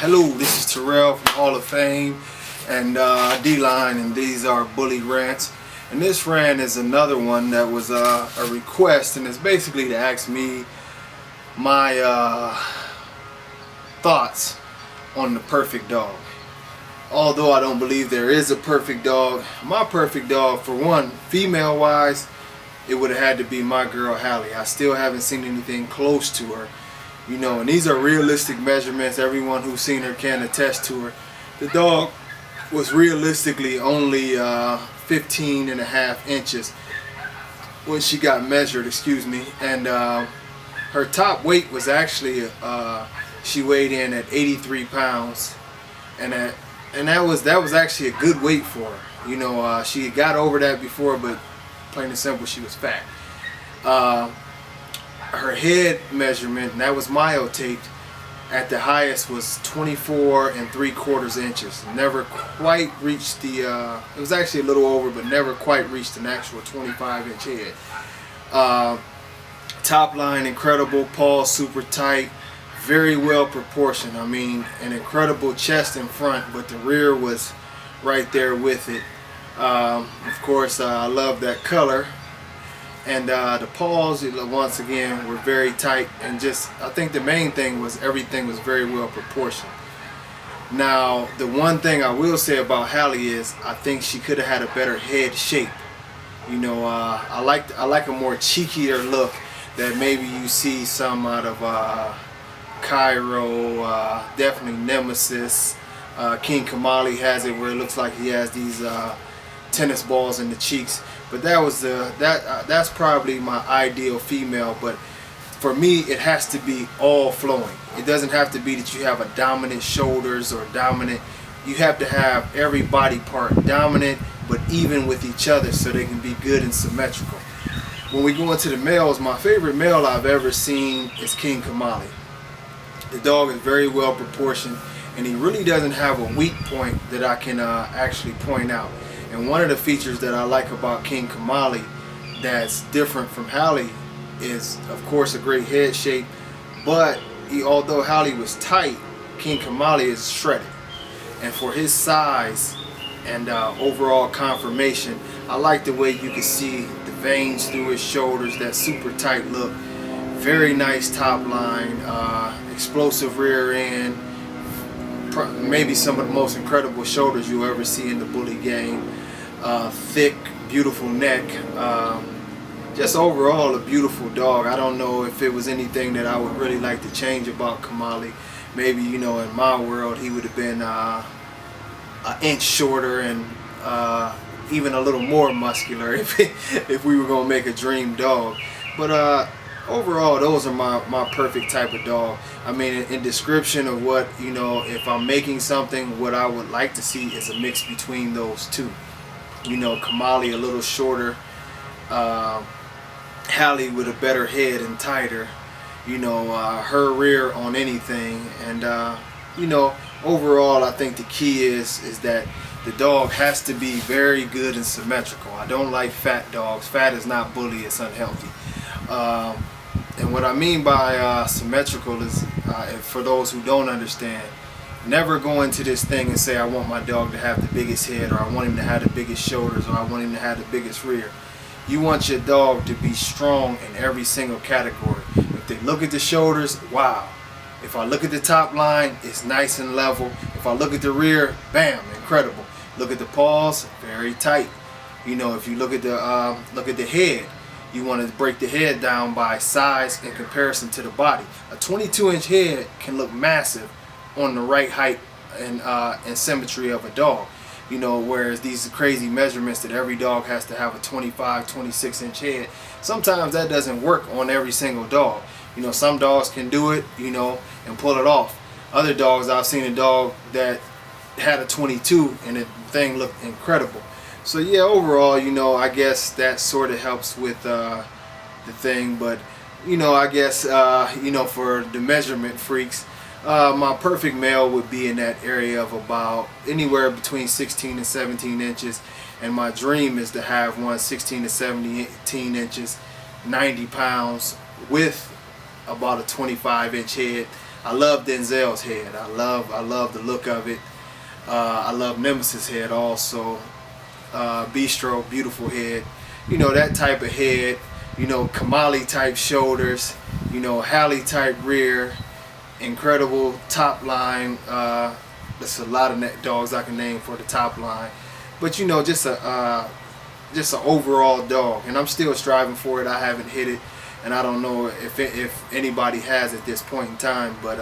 Hello, this is Terrell from Hall of Fame and D-Line, and these are Bully Rants. And this rant is another one that was a request, and it's basically to ask me my thoughts on the perfect dog. Although I don't believe there is a perfect dog, my perfect dog, for one, female wise, it would have had to be my girl Hallie. I still haven't seen anything close to her. You know, and these are realistic measurements. Everyone who's seen her can attest to her. The dog was realistically only 15.5 inches when she got measured, and her top weight was actually she weighed in at 83 pounds, and that was actually a good weight for her. You know, she had got over that before, but plain and simple, she was fat. Her head measurement, and that was myotaped, at the highest was 24 3/4 inches. Never quite reached the, it was actually a little over, but never quite reached an actual 25-inch head. Top line incredible, paws super tight, very well proportioned. I mean, an incredible chest in front, but the rear was right there with it. Of course, I love that color. And the paws, once again, were very tight, and just, I think the main thing was everything was very well proportioned. Now, the one thing I will say about Hallie is I think she could have had a better head shape. You know, I like a more cheekier look that maybe you see some out of Cairo, definitely Nemesis. King Kamali has it where it looks like he has these tennis balls in the cheeks. But that was that's probably my ideal female. But for me, it has to be all flowing. It doesn't have to be that you have a dominant shoulders or dominant. You have to have every body part dominant, but even with each other, so they can be good and symmetrical. When we go into the males, my favorite male I've ever seen is King Kamali. The dog is very well proportioned, and he really doesn't have a weak point that I can actually point out. And one of the features that I like about King Kamali that's different from Hallie is, of course, a great head shape, but although Hallie was tight, King Kamali is shredded. And for his size and overall conformation, I like the way you can see the veins through his shoulders, that super tight look. Very nice top line, explosive rear end, maybe some of the most incredible shoulders you'll ever see in the bully game. Thick, beautiful neck. Just overall a beautiful dog. I don't know if it was anything that I would really like to change about Kamali. Maybe, you know, in my world he would have been an inch shorter and even a little more muscular if we were going to make a dream dog. But overall, those are my perfect type of dog. I mean, in description of what, you know, if I'm making something, what I would like to see is a mix between those two. You know, Kamali a little shorter, Hallie with a better head and tighter. You know, her rear on anything. And you know, overall, I think the key is that the dog has to be very good and symmetrical. I don't like fat dogs. Fat is not bully, it's unhealthy. And what I mean by symmetrical is, for those who don't understand, never go into this thing and say I want my dog to have the biggest head, or I want him to have the biggest shoulders, or I want him to have the biggest rear. You want your dog to be strong in every single category. If they look at the shoulders, wow. If I look at the top line, it's nice and level. If I look at the rear, bam, incredible. Look at the paws, very tight. You know, if you look at the head, you want to break the head down by size in comparison to the body. A 22-inch head can look massive on the right height and symmetry of a dog. You know, whereas these crazy measurements that every dog has to have a 25, 26-inch head, sometimes that doesn't work on every single dog. You know, some dogs can do it, you know, and pull it off. Other dogs, I've seen a dog that had a 22 and the thing looked incredible. So yeah, overall, you know, I guess that sort of helps with the thing. But, you know, I guess, you know, for the measurement freaks, my perfect male would be in that area of about anywhere between 16 and 17 inches. And my dream is to have one 16 to 17 inches, 90 pounds, with about a 25-inch head. I love Denzel's head. I love the look of it. I love Nemesis head also. Bistro, beautiful head. You know, that type of head. You know, Kamali type shoulders. You know, Halle type rear. Incredible top line. There's a lot of dogs I can name for the top line. But you know, just an overall dog, and I'm still striving for it. I haven't hit it, and I don't know if anybody has at this point in time. But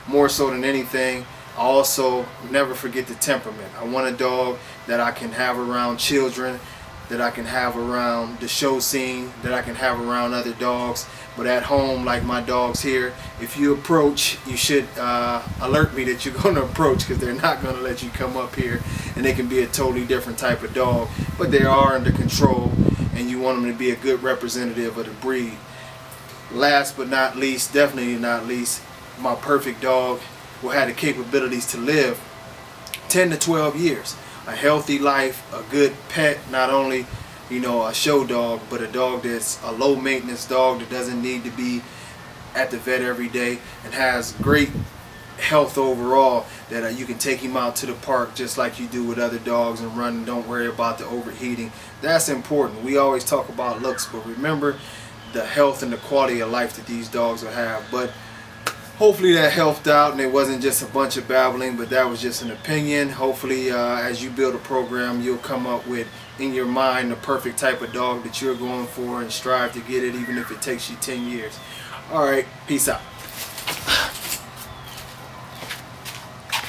more so than anything, I also never forget the temperament. I want a dog that I can have around children, that I can have around the show scene, that I can have around other dogs. But at home, like my dogs here, if you approach, you should alert me that you're going to approach, because they're not going to let you come up here, and they can be a totally different type of dog, but they are under control, and you want them to be a good representative of the breed. Last but not least, definitely not least, my perfect dog will have the capabilities to live 10 to 12 years. A healthy life, a good pet, not only, you know, a show dog, but a dog that's a low maintenance dog that doesn't need to be at the vet every day, and has great health overall, that you can take him out to the park just like you do with other dogs and run, and don't worry about the overheating. That's important. We always talk about looks, but remember the health and the quality of life that these dogs will have. But hopefully that helped out, and it wasn't just a bunch of babbling, but that was just an opinion. Hopefully as you build a program, you'll come up with, in your mind, the perfect type of dog that you're going for, and strive to get it, even if it takes you 10 years. All right, peace out.